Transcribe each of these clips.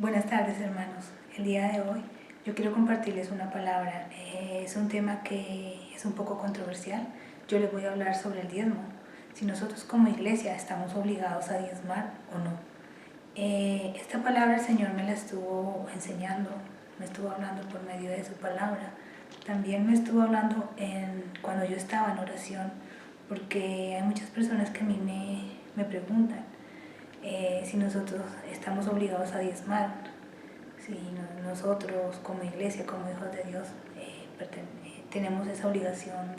Buenas tardes, hermanos. El día de hoy yo quiero compartirles una palabra. Es un tema que es un poco controversial. Yo les voy a hablar sobre el diezmo. Si nosotros como iglesia estamos obligados a diezmar o no. Esta palabra el Señor me la estuvo enseñando, me estuvo hablando por medio de su palabra. También me estuvo hablando cuando yo estaba en oración, porque hay muchas personas que a mí me preguntan si nosotros estamos obligados a diezmar, si nosotros como iglesia, como hijos de Dios, tenemos esa obligación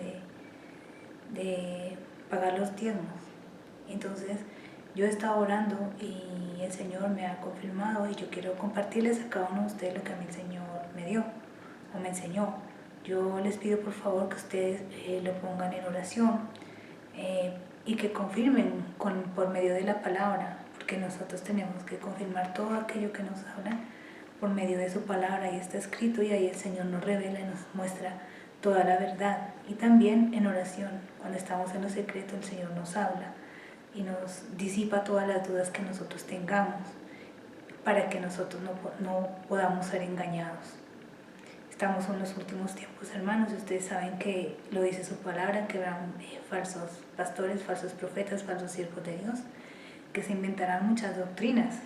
de pagar los diezmos. Entonces yo he estado orando y el Señor me ha confirmado, y yo quiero compartirles a cada uno de ustedes lo que a mí el Señor me dio o me enseñó. Yo les pido por favor que ustedes lo pongan en oración y que confirmen por medio de la palabra, porque nosotros tenemos que confirmar todo aquello que nos habla por medio de su palabra, y está escrito, y ahí el Señor nos revela y nos muestra toda la verdad. Y también en oración, cuando estamos en lo secreto, el Señor nos habla y nos disipa todas las dudas que nosotros tengamos, para que nosotros no podamos ser engañados. Estamos en los últimos tiempos, hermanos, y ustedes saben que lo dice su palabra, que habrán falsos pastores, falsos profetas, falsos siervos de Dios, que se inventarán muchas doctrinas,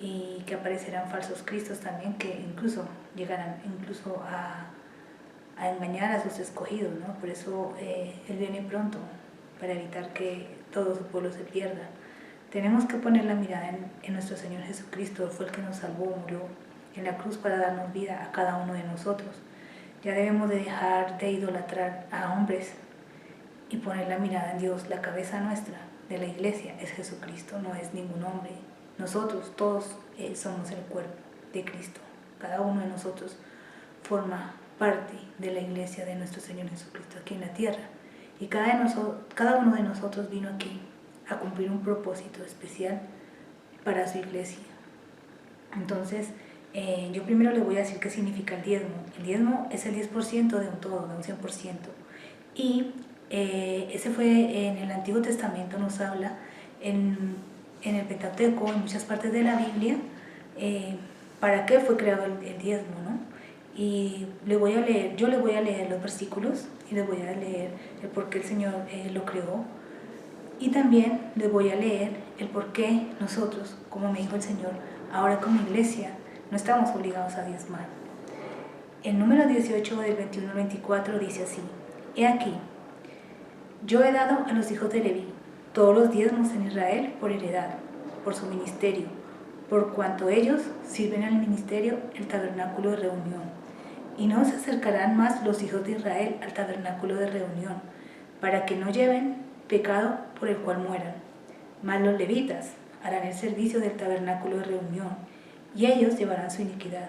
y que aparecerán falsos cristos también, que incluso llegarán a engañar a sus escogidos, ¿no? Por eso Él viene pronto, para evitar que todo su pueblo se pierda. Tenemos que poner la mirada en nuestro Señor Jesucristo. Fue el que nos salvó, murió en la cruz para darnos vida a cada uno de nosotros. Ya debemos de dejar de idolatrar a hombres y poner la mirada en Dios. La cabeza nuestra de la iglesia es Jesucristo, no es ningún hombre. Nosotros todos somos el cuerpo de Cristo. Cada uno de nosotros forma parte de la iglesia de nuestro Señor Jesucristo aquí en la tierra. Y cada uno de nosotros vino aquí a cumplir un propósito especial para su iglesia. Entonces, yo primero les voy a decir qué significa el diezmo. El diezmo es el 10% de un todo, de un 100%. Y ese fue en el Antiguo Testamento, nos habla en el Pentateuco, en muchas partes de la Biblia, para qué fue creado el diezmo, ¿no? Y yo les voy a leer los versículos, y les voy a leer el por qué el Señor lo creó, y también les voy a leer el por qué nosotros, como me dijo el Señor, ahora como iglesia no estamos obligados a diezmar. El número 18 del 21 al 24 dice así: He aquí, yo he dado a los hijos de Leví todos los diezmos en Israel por heredad, por su ministerio, por cuanto ellos sirven al ministerio, el tabernáculo de reunión. Y no se acercarán más los hijos de Israel al tabernáculo de reunión, para que no lleven pecado por el cual mueran. Mas los levitas harán el servicio del tabernáculo de reunión, y ellos llevarán su iniquidad.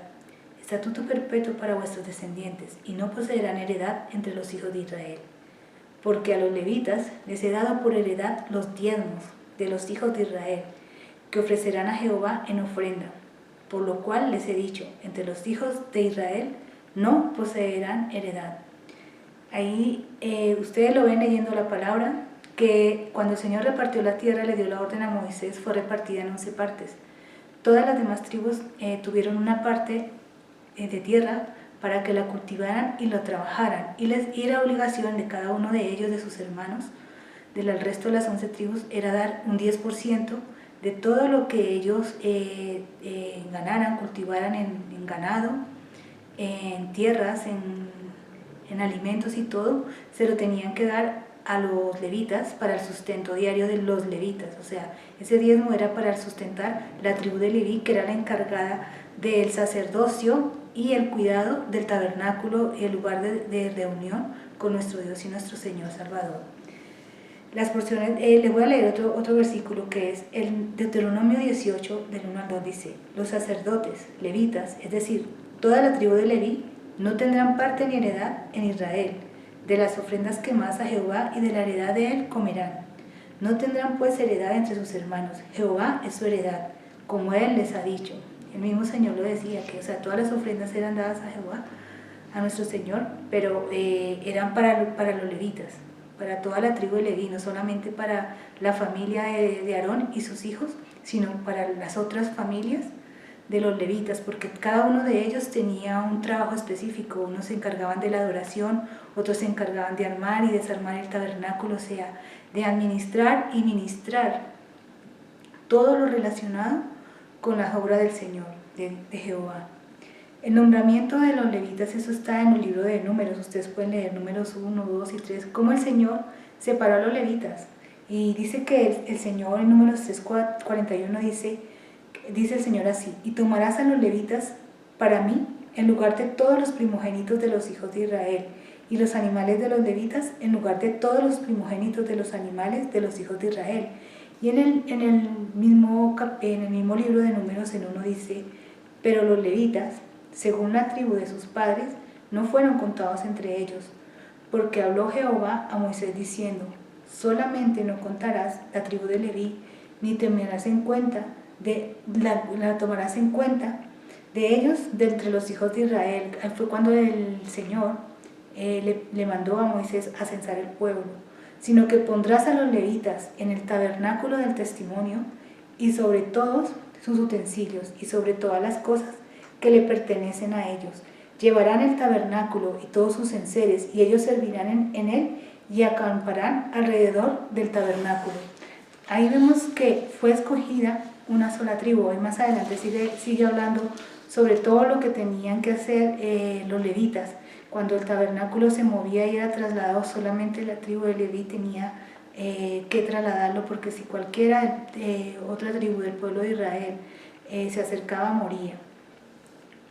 Estatuto perpetuo para vuestros descendientes, y no poseerán heredad entre los hijos de Israel. Porque a los levitas les he dado por heredad los diezmos de los hijos de Israel, que ofrecerán a Jehová en ofrenda, por lo cual les he dicho, entre los hijos de Israel no poseerán heredad. Ahí ustedes lo ven leyendo la palabra, que cuando el Señor repartió la tierra, le dio la orden a Moisés, fue repartida en 11 partes. Todas las demás tribus tuvieron una parte de tierra para que la cultivaran y la trabajaran, y la obligación de cada uno de ellos, de sus hermanos, del resto de las 11 tribus, era dar un 10% de todo lo que ellos ganaran, cultivaran en ganado, en tierras, en alimentos y todo, se lo tenían que dar a los levitas para el sustento diario de los levitas. O sea, ese diezmo era para sustentar la tribu de Leví, que era la encargada del sacerdocio y el cuidado del tabernáculo y el lugar de reunión con nuestro Dios y nuestro Señor Salvador. Las porciones, les voy a leer otro versículo, que es el Deuteronomio 18, del 1 al 2, dice: Los sacerdotes, levitas, es decir, toda la tribu de Leví, no tendrán parte ni heredad en Israel. De las ofrendas quemadas a Jehová y de la heredad de él comerán. No tendrán pues heredad entre sus hermanos. Jehová es su heredad, como él les ha dicho. El mismo Señor lo decía, que todas las ofrendas eran dadas a Jehová, a nuestro Señor, pero eran para los levitas, para toda la tribu de Leví, no solamente para la familia de Aarón y sus hijos, sino para las otras familias de los levitas, porque cada uno de ellos tenía un trabajo específico. Unos se encargaban de la adoración, otros se encargaban de armar y desarmar el tabernáculo, o sea, de administrar y ministrar todo lo relacionado con la obra del Señor, de Jehová. El nombramiento de los levitas, eso está en el libro de Números. Ustedes pueden leer Números 1, 2 y 3, cómo el Señor separó a los levitas. Y dice que el Señor en Números 3, 41 dice el Señor así: y tomarás a los levitas para mí en lugar de todos los primogénitos de los hijos de Israel, y los animales de los levitas en lugar de todos los primogénitos de los animales de los hijos de Israel. Y en el mismo libro de Números en 1 dice: pero los levitas, según la tribu de sus padres, no fueron contados entre ellos, porque habló Jehová a Moisés diciendo: solamente no contarás la tribu de Leví, ni tomarás en cuenta de ellos de entre los hijos de Israel. Fue cuando el Señor le mandó a Moisés a censar el pueblo, sino que pondrás a los levitas en el tabernáculo del testimonio y sobre todos sus utensilios y sobre todas las cosas que le pertenecen a ellos. Llevarán el tabernáculo y todos sus enseres, y ellos servirán en él y acamparán alrededor del tabernáculo. Ahí vemos que fue escogida una sola tribu. Y más adelante sigue hablando sobre todo lo que tenían que hacer los levitas. Cuando el tabernáculo se movía y era trasladado, solamente la tribu de Leví tenía que trasladarlo, porque si cualquiera otra tribu del pueblo de Israel se acercaba, moría.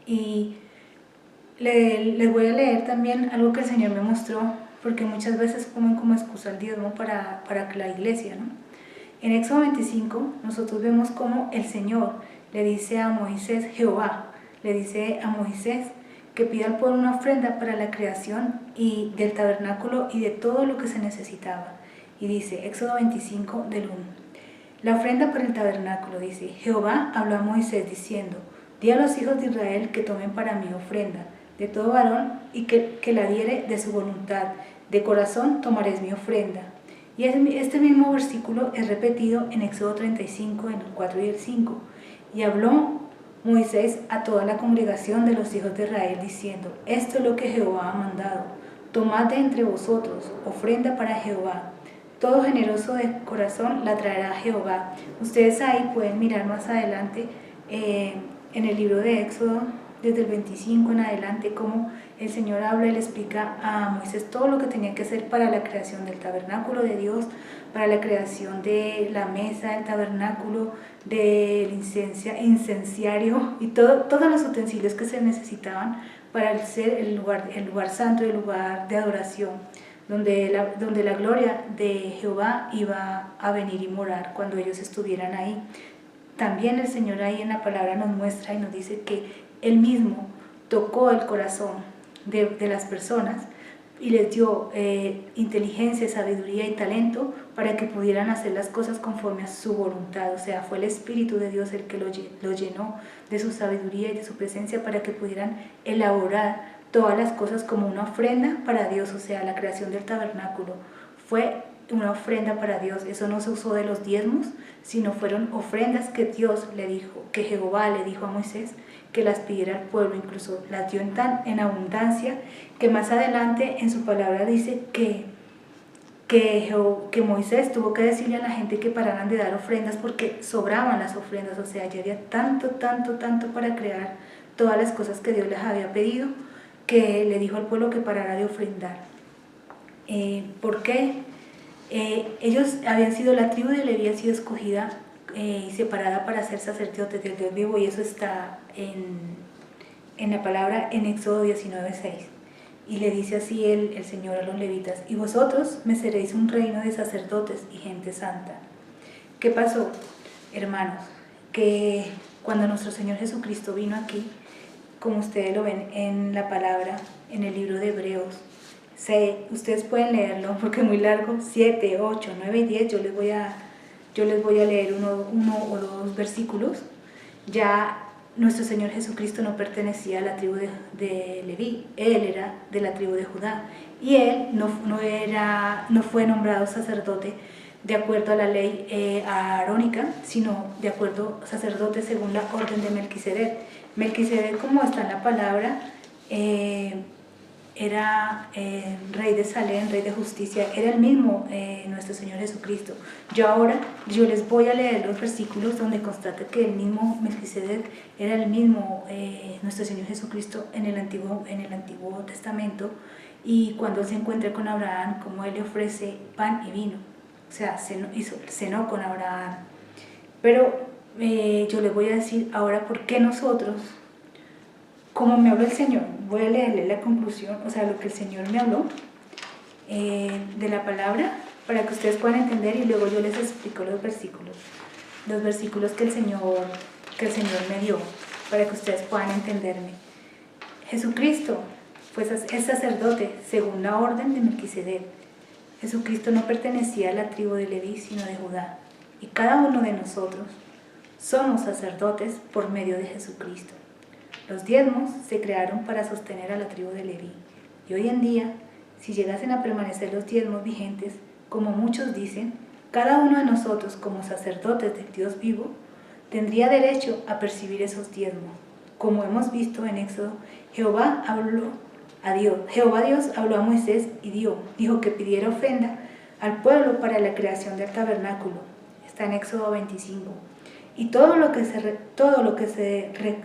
Y les voy a leer también algo que el Señor me mostró, porque muchas veces ponen como excusa el diezmo para la iglesia, ¿no? En Éxodo 25 nosotros vemos cómo el Señor le dice a Moisés, Jehová le dice a Moisés que pida al pueblo una ofrenda para la creación y del tabernáculo y de todo lo que se necesitaba. Y dice, Éxodo 25 del 1, la ofrenda para el tabernáculo, dice, Jehová habló a Moisés diciendo: di a los hijos de Israel que tomen para mí ofrenda de todo varón y que la diere de su voluntad, de corazón tomaréis mi ofrenda. Y este mismo versículo es repetido en Éxodo 35, en el 4 y el 5. Y habló Moisés a toda la congregación de los hijos de Israel diciendo: esto es lo que Jehová ha mandado, tomad de entre vosotros ofrenda para Jehová, todo generoso de corazón la traerá a Jehová. Ustedes ahí pueden mirar más adelante en el libro de Éxodo, desde el 25 en adelante, cómo el Señor habla y le explica a Moisés todo lo que tenía que hacer para la creación del tabernáculo de Dios, para la creación de la mesa del tabernáculo, del incenciario y todos los utensilios que se necesitaban para ser el lugar santo, el lugar de adoración, donde la gloria de Jehová iba a venir y morar cuando ellos estuvieran ahí. También el Señor ahí en la palabra nos muestra y nos dice que Él mismo tocó el corazón de las personas y les dio inteligencia, sabiduría y talento para que pudieran hacer las cosas conforme a su voluntad. O sea, fue el Espíritu de Dios el que lo llenó de su sabiduría y de su presencia para que pudieran elaborar todas las cosas como una ofrenda para Dios. O sea, la creación del tabernáculo fue una ofrenda para Dios. Eso no se usó de los diezmos, sino fueron ofrendas que Dios le dijo, que Jehová le dijo a Moisés que las pidiera al pueblo. Incluso las dio en abundancia, que más adelante en su palabra dice que Moisés tuvo que decirle a la gente que pararan de dar ofrendas porque sobraban las ofrendas. O sea, ya había tanto para crear todas las cosas que Dios les había pedido, que le dijo al pueblo que parara de ofrendar. ¿Por qué? Ellos habían sido, la tribu de Leví había sido escogida y separada para ser sacerdotes del Dios vivo, y eso está en la palabra en Éxodo 19:6. Y le dice así el Señor a los levitas: y vosotros me seréis un reino de sacerdotes y gente santa. ¿Qué pasó, hermanos? Que cuando nuestro Señor Jesucristo vino aquí, como ustedes lo ven en la palabra, en el libro de Hebreos, ustedes pueden leerlo porque es muy largo, 7, 8, 9 y 10, yo les voy a leer uno o dos versículos. Ya nuestro Señor Jesucristo no pertenecía a la tribu de Leví, Él era de la tribu de Judá, y Él no fue nombrado sacerdote de acuerdo a la ley aarónica, sino de acuerdo a sacerdotes según la orden de Melquisedec. Melquisedec, como está en la palabra, era rey de Salem, rey de justicia, era el mismo nuestro Señor Jesucristo. Yo les voy a leer los versículos donde constata que el mismo Melquisedec era el mismo nuestro Señor Jesucristo en el Antiguo Testamento, y cuando él se encuentra con Abraham, como él le ofrece pan y vino, o sea, cenó con Abraham. Pero yo les voy a decir ahora por qué nosotros, como me habló el Señor, voy a leerle la conclusión, o sea, lo que el Señor me habló de la palabra, para que ustedes puedan entender, y luego yo les explico los versículos que el Señor me dio, para que ustedes puedan entenderme. Jesucristo es sacerdote según la orden de Melquisedec. Jesucristo no pertenecía a la tribu de Leví, sino de Judá, y cada uno de nosotros somos sacerdotes por medio de Jesucristo. Los diezmos se crearon para sostener a la tribu de Leví, y hoy en día, si llegasen a permanecer los diezmos vigentes, como muchos dicen, cada uno de nosotros como sacerdotes del Dios vivo tendría derecho a percibir esos diezmos. Como hemos visto en Éxodo, Jehová Dios habló a Moisés y dijo que pidiera ofrenda al pueblo para la creación del tabernáculo. Está en Éxodo 25. Y todo lo que se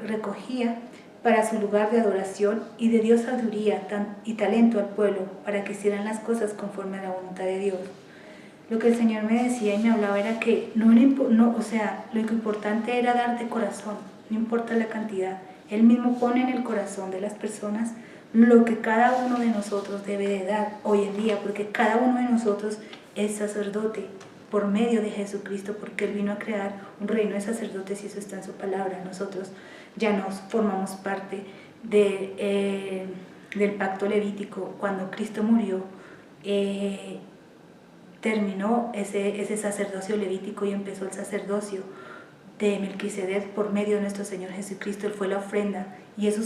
recogía para su lugar de adoración, y de Dios sabiduría y talento al pueblo para que hicieran las cosas conforme a la voluntad de Dios. Lo que el Señor me decía y me hablaba era que lo importante era dar de corazón, no importa la cantidad. Él mismo pone en el corazón de las personas lo que cada uno de nosotros debe de dar hoy en día, porque cada uno de nosotros es sacerdote por medio de Jesucristo, porque Él vino a crear un reino de sacerdotes, y eso está en su palabra. Nosotros ya nos formamos parte del pacto levítico. Cuando Cristo murió, terminó ese sacerdocio levítico y empezó el sacerdocio de Melquisedec por medio de nuestro Señor Jesucristo. Él fue la ofrenda, y eso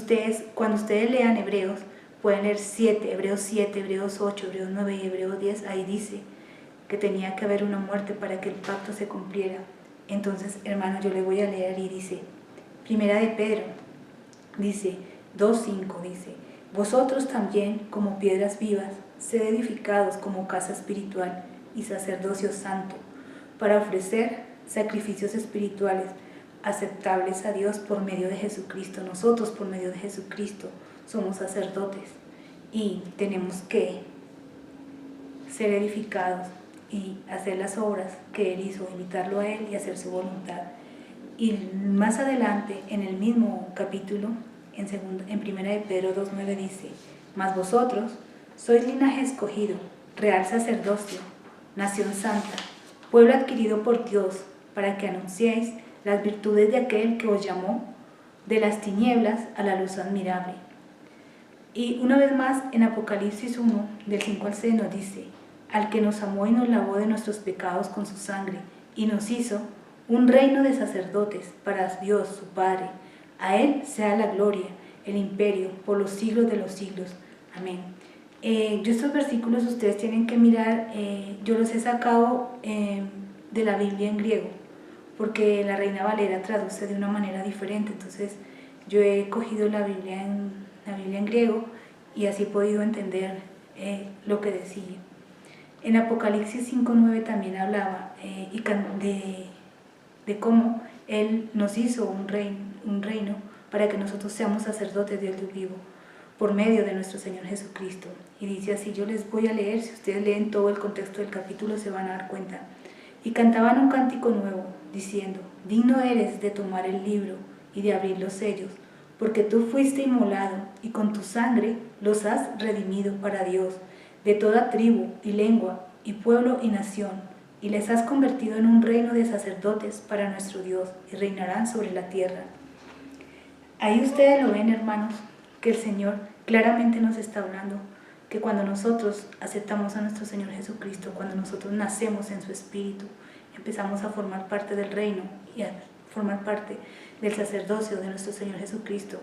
cuando ustedes lean Hebreos, pueden leer Hebreos 7, Hebreos 8, Hebreos 9 y Hebreos 10, ahí dice que tenía que haber una muerte para que el pacto se cumpliera. Entonces, hermanos, yo le voy a leer, y dice, Primera de Pedro, dice, 2:5, dice, vosotros también, como piedras vivas, sed edificados como casa espiritual y sacerdocio santo, para ofrecer sacrificios espirituales aceptables a Dios por medio de Jesucristo. Nosotros, por medio de Jesucristo, somos sacerdotes, y tenemos que ser edificados y hacer las obras que Él hizo, imitarlo a Él y hacer su voluntad. Y más adelante, en el mismo capítulo, en Primera de Pedro 2:9 dice, mas vosotros sois linaje escogido, real sacerdocio, nación santa, pueblo adquirido por Dios, para que anunciéis las virtudes de aquel que os llamó de las tinieblas a la luz admirable. Y una vez más, en Apocalipsis 1, del 5 al 6 nos dice, al que nos amó y nos lavó de nuestros pecados con su sangre, y nos hizo un reino de sacerdotes para Dios su Padre. A Él sea la gloria, el imperio, por los siglos de los siglos. Amén. Estos versículos ustedes tienen que mirar, yo los he sacado de la Biblia en griego, porque la Reina Valera traduce de una manera diferente. Entonces yo he cogido la Biblia en griego, y así he podido entender lo que decía. En Apocalipsis 5:9 también hablaba de cómo Él nos hizo un reino para que nosotros seamos sacerdotes de Dios vivo por medio de nuestro Señor Jesucristo. Y dice así, yo les voy a leer, si ustedes leen todo el contexto del capítulo se van a dar cuenta. Y cantaban un cántico nuevo, diciendo, digno eres de tomar el libro y de abrir los sellos, porque tú fuiste inmolado, y con tu sangre los has redimido para Dios, de toda tribu y lengua y pueblo y nación, y les has convertido en un reino de sacerdotes para nuestro Dios, y reinarán sobre la tierra. Ahí ustedes lo ven, hermanos, que el Señor claramente nos está hablando, que cuando nosotros aceptamos a nuestro Señor Jesucristo, cuando nosotros nacemos en su Espíritu, empezamos a formar parte del reino y a formar parte del sacerdocio de nuestro Señor Jesucristo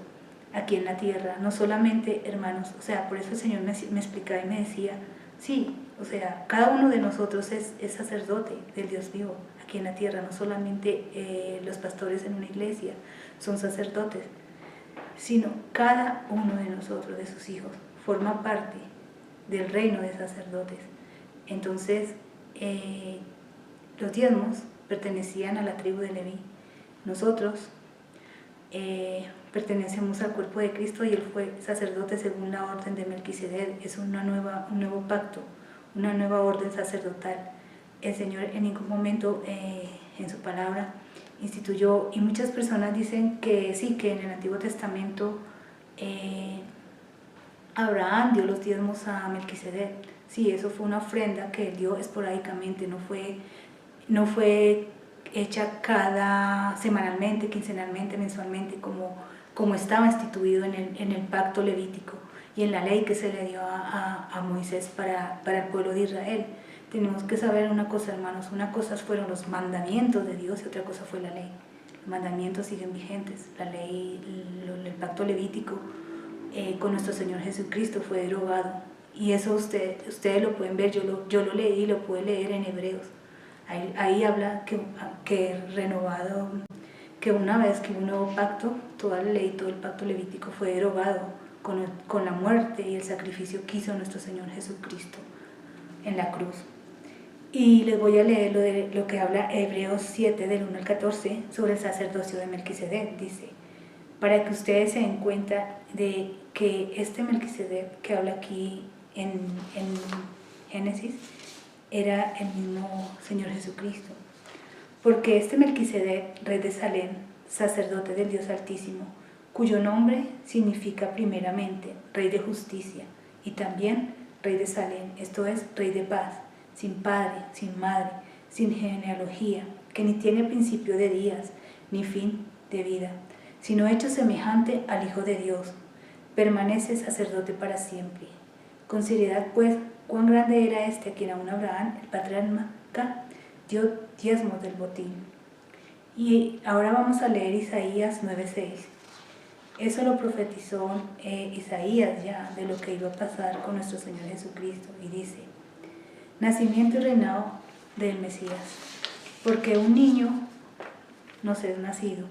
aquí en la tierra. No solamente, hermanos, o sea, por eso el Señor me explicaba y me decía, Sí, o sea, cada uno de nosotros es sacerdote del Dios vivo aquí en la tierra, no solamente los pastores en una iglesia son sacerdotes, sino cada uno de nosotros, de sus hijos, forma parte del reino de sacerdotes. Entonces, los diezmos pertenecían a la tribu de Leví. Nosotros pertenecemos al cuerpo de Cristo y Él fue sacerdote según la orden de Melquisedec. Es un nuevo pacto, una nueva orden sacerdotal. El Señor en ningún momento en su palabra instituyó, y muchas personas dicen que sí, que en el Antiguo Testamento Abraham dio los diezmos a Melquisedec. Sí, eso fue una ofrenda que él dio esporádicamente, no fue hecha semanalmente, quincenalmente, mensualmente, como estaba instituido en el pacto levítico y en la ley que se le dio a Moisés para el pueblo de Israel. Tenemos que saber una cosa, hermanos, una cosa fueron los mandamientos de Dios y otra cosa fue la ley. Los mandamientos siguen vigentes, la ley, el pacto levítico con nuestro Señor Jesucristo fue derogado, y eso ustedes lo pueden ver, yo lo leí y lo pude leer en Hebreos. Ahí habla que renovado, que una vez que hubo un nuevo pacto, toda la ley, todo el pacto levítico fue derogado con la muerte y el sacrificio que hizo nuestro Señor Jesucristo en la cruz. Y les voy a leer lo que habla Hebreos 7, del 1 al 14, sobre el sacerdocio de Melquisedec. Dice: para que ustedes se den cuenta de que este Melquisedec que habla aquí en Génesis era el mismo Señor Jesucristo. Porque este Melquisedec, rey de Salem, sacerdote del Dios Altísimo, cuyo nombre significa primeramente Rey de Justicia y también Rey de Salem, esto es, Rey de Paz, sin padre, sin madre, sin genealogía, que ni tiene principio de días, ni fin de vida, sino hecho semejante al Hijo de Dios, permanece sacerdote para siempre. Considerad pues cuán grande era este a quien aún Abraham, el patriarca, dio diezmos del botín. Y ahora vamos a leer Isaías 9:6. Eso lo profetizó Isaías ya de lo que iba a pasar con nuestro Señor Jesucristo, y dice: nacimiento y reinado del Mesías, porque un niño nos es nacido,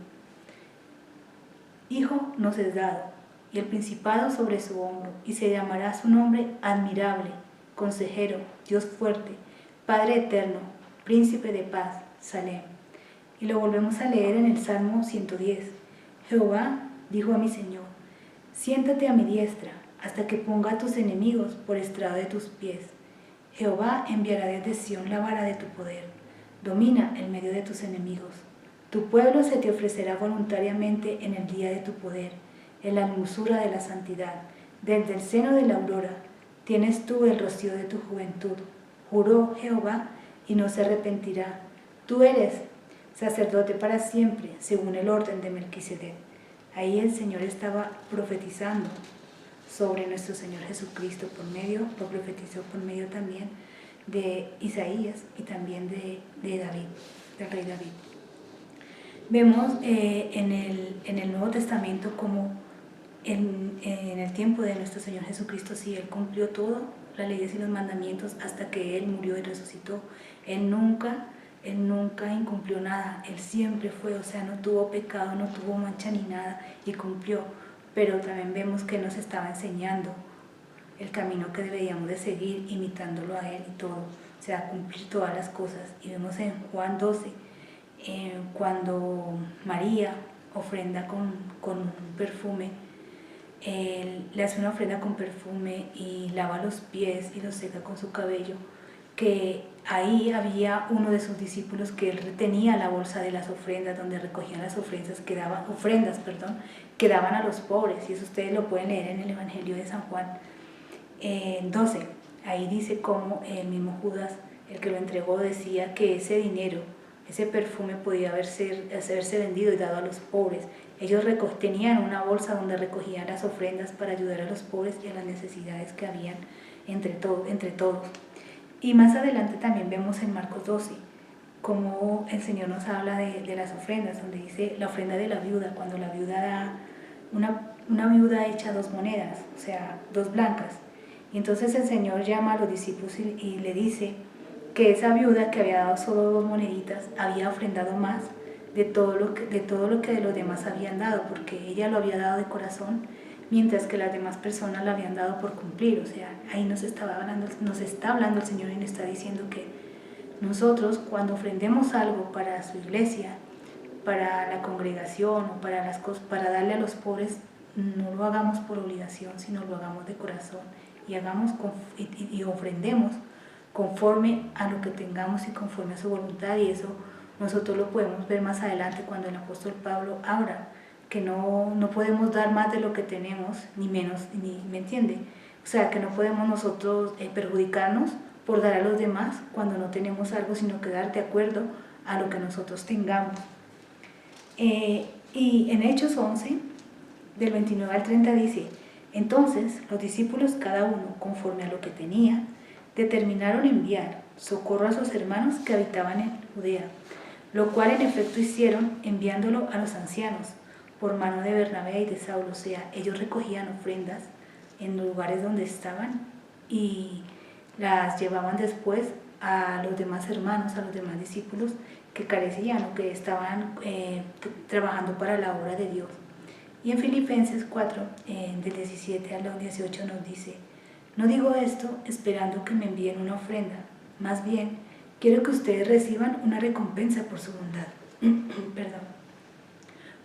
hijo nos es dado, y el principado sobre su hombro, y se llamará su nombre Admirable, Consejero, Dios fuerte, Padre eterno, Príncipe de paz, Salem. Y lo volvemos a leer en el Salmo 110. Jehová dijo a mi Señor: siéntate a mi diestra, hasta que ponga a tus enemigos por estrado de tus pies. Jehová enviará desde Sión la vara de tu poder, domina en medio de tus enemigos. Tu pueblo se te ofrecerá voluntariamente en el día de tu poder, en la hermosura de la santidad. Desde el seno de la aurora tienes tú el rocío de tu juventud. Juró Jehová y no se arrepentirá. Tú eres sacerdote para siempre, según el orden de Melquisedec. Ahí el Señor estaba profetizando sobre nuestro Señor Jesucristo lo profetizó por medio también de Isaías y también de David, del rey David. Vemos en el Nuevo Testamento como en el tiempo de nuestro Señor Jesucristo, sí, Él cumplió todo, las leyes y los mandamientos, hasta que Él murió y resucitó. Él nunca incumplió nada, Él siempre fue, o sea, no tuvo pecado, no tuvo mancha ni nada, y cumplió. Pero también vemos que nos estaba enseñando el camino que deberíamos de seguir, imitándolo a Él y todo, o sea, cumplir todas las cosas. Y vemos en Juan 12, cuando María ofrenda con un perfume, Él le hace una ofrenda con perfume y lava los pies y los seca con su cabello, que ahí había uno de sus discípulos que él tenía la bolsa de las ofrendas, donde recogían las ofrendas que daban a los pobres, y eso ustedes lo pueden leer en el Evangelio de San Juan 12. Ahí dice cómo el mismo Judas, el que lo entregó, decía que ese dinero, ese perfume podía hacerse vendido y dado a los pobres. Ellos tenían una bolsa donde recogían las ofrendas para ayudar a los pobres y a las necesidades que habían entre todos. Y más adelante también vemos en Marcos 12 cómo el Señor nos habla de las ofrendas, donde dice la ofrenda de la viuda, cuando la viuda da una viuda echa 2 monedas, o sea, 2 blancas, Y entonces el Señor llama a los discípulos y le dice que esa viuda que había dado solo 2 moneditas había ofrendado más de todo lo que de los demás habían dado, porque ella lo había dado de corazón, mientras que las demás personas lo habían dado por cumplir. O sea, ahí nos está hablando el Señor y nos está diciendo que nosotros, cuando ofrendemos algo para su iglesia, para la congregación o para las cosas, para darle a los pobres, no lo hagamos por obligación, sino lo hagamos de corazón y ofrendemos conforme a lo que tengamos y conforme a su voluntad. Y eso nosotros lo podemos ver más adelante cuando el apóstol Pablo habla que no podemos dar más de lo que tenemos, ni menos, ¿me entiende? O sea, que no podemos nosotros perjudicarnos por dar a los demás cuando no tenemos algo, sino que dar de acuerdo a lo que nosotros tengamos. Y en Hechos 11, del 29 al 30 dice: entonces los discípulos, cada uno conforme a lo que tenía, determinaron enviar socorro a sus hermanos que habitaban en Judea, lo cual en efecto hicieron, enviándolo a los ancianos por mano de Bernabé y de Saulo. O sea, ellos recogían ofrendas en los lugares donde estaban y las llevaban después a los demás hermanos, a los demás discípulos que carecían o que estaban trabajando para la obra de Dios. Y en Filipenses 4, del 17 al 18 nos dice: no digo esto esperando que me envíen una ofrenda, más bien quiero que ustedes reciban una recompensa por su bondad. Perdón.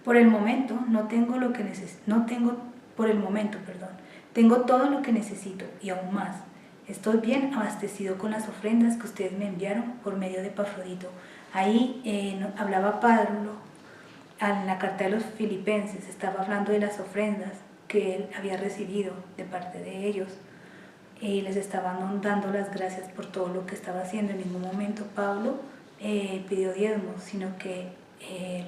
Por el momento tengo todo lo que necesito y aún más. Estoy bien abastecido con las ofrendas que ustedes me enviaron por medio de Epafrodito. Ahí hablaba Pablo en la carta de los Filipenses, estaba hablando de las ofrendas que él había recibido de parte de ellos y les estaban dando las gracias por todo lo que estaba haciendo. En ningún momento Pablo pidió diezmos, sino que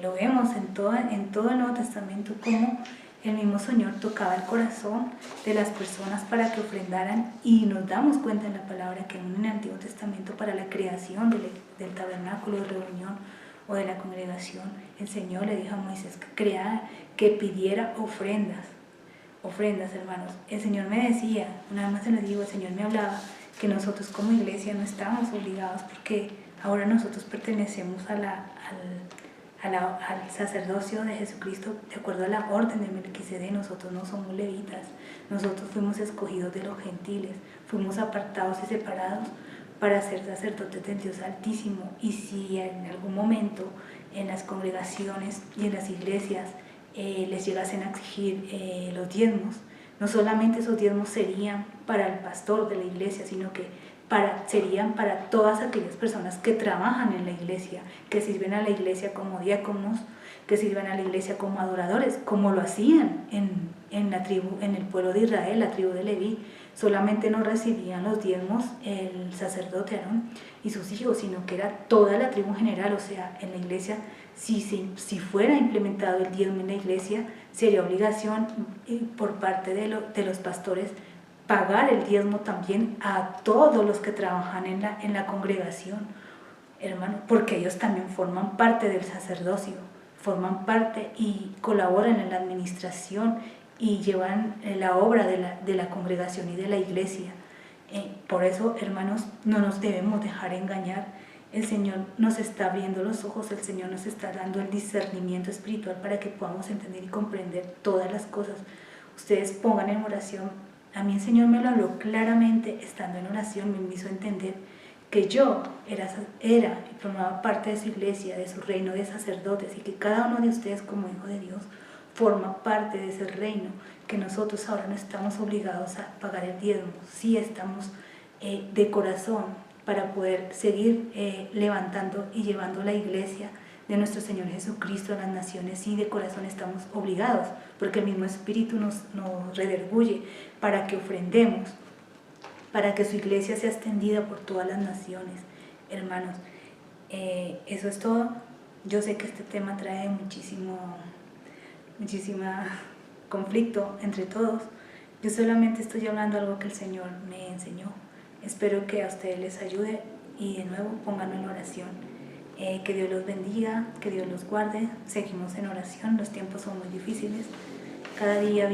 lo vemos en todo el Nuevo Testamento como el mismo Señor tocaba el corazón de las personas para que ofrendaran, y nos damos cuenta en la palabra que en el Antiguo Testamento, para la creación del tabernáculo de reunión o de la congregación, el Señor le dijo a Moisés que pidiera ofrendas, hermanos. El Señor me decía, una vez más se lo digo, el Señor me hablaba que nosotros como iglesia no estábamos obligados, porque ahora nosotros pertenecemos al sacerdocio de Jesucristo de acuerdo a la orden de Melquisedec. Nosotros no somos levitas, nosotros fuimos escogidos de los gentiles, fuimos apartados y separados para ser sacerdotes del Dios Altísimo. Y si en algún momento en las congregaciones y en las iglesias les llegasen a exigir los diezmos, no solamente esos diezmos serían para el pastor de la iglesia, sino que serían para todas aquellas personas que trabajan en la iglesia, que sirven a la iglesia como diáconos, que sirven a la iglesia como adoradores, como lo hacían en el pueblo de Israel, la tribu de Leví. Solamente no recibían los diezmos el sacerdote Aarón y sus hijos, sino que era toda la tribu en general. O sea, en la iglesia, si fuera implementado el diezmo en la iglesia, sería obligación por parte de los pastores pagar el diezmo también a todos los que trabajan en la congregación, hermano, porque ellos también forman parte del sacerdocio, forman parte y colaboran en la administración y llevan la obra de la congregación y de la iglesia. Por eso, hermanos, no nos debemos dejar engañar. El Señor nos está abriendo los ojos, el Señor nos está dando el discernimiento espiritual para que podamos entender y comprender todas las cosas. Ustedes pongan en oración. A mí el Señor me lo habló claramente estando en oración, me hizo entender que yo era y formaba parte de su iglesia, de su reino de sacerdotes, y que cada uno de ustedes como hijo de Dios forma parte de ese reino, que nosotros ahora no estamos obligados a pagar el diezmo, sí estamos de corazón para poder seguir levantando y llevando la iglesia de nuestro Señor Jesucristo a las naciones, y de corazón estamos obligados, porque el mismo Espíritu nos redarguye para que ofrendemos, para que su iglesia sea extendida por todas las naciones. Hermanos, eso es todo. Yo sé que este tema trae muchísimo conflicto entre todos. Yo solamente estoy hablando algo que el Señor me enseñó. Espero que a ustedes les ayude, y de nuevo pónganlo en oración. Que Dios los bendiga, que Dios los guarde. Seguimos en oración, los tiempos son muy difíciles, cada día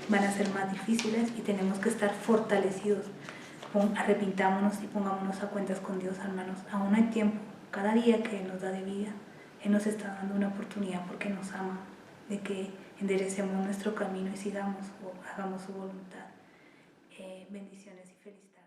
van a ser más difíciles y tenemos que estar fortalecidos. Arrepintámonos y pongámonos a cuentas con Dios, hermanos. Aún hay tiempo. Cada día que Él nos da de vida, Él nos está dando una oportunidad porque nos ama, de que enderecemos nuestro camino y sigamos o hagamos su voluntad. Bendiciones y feliz tarde.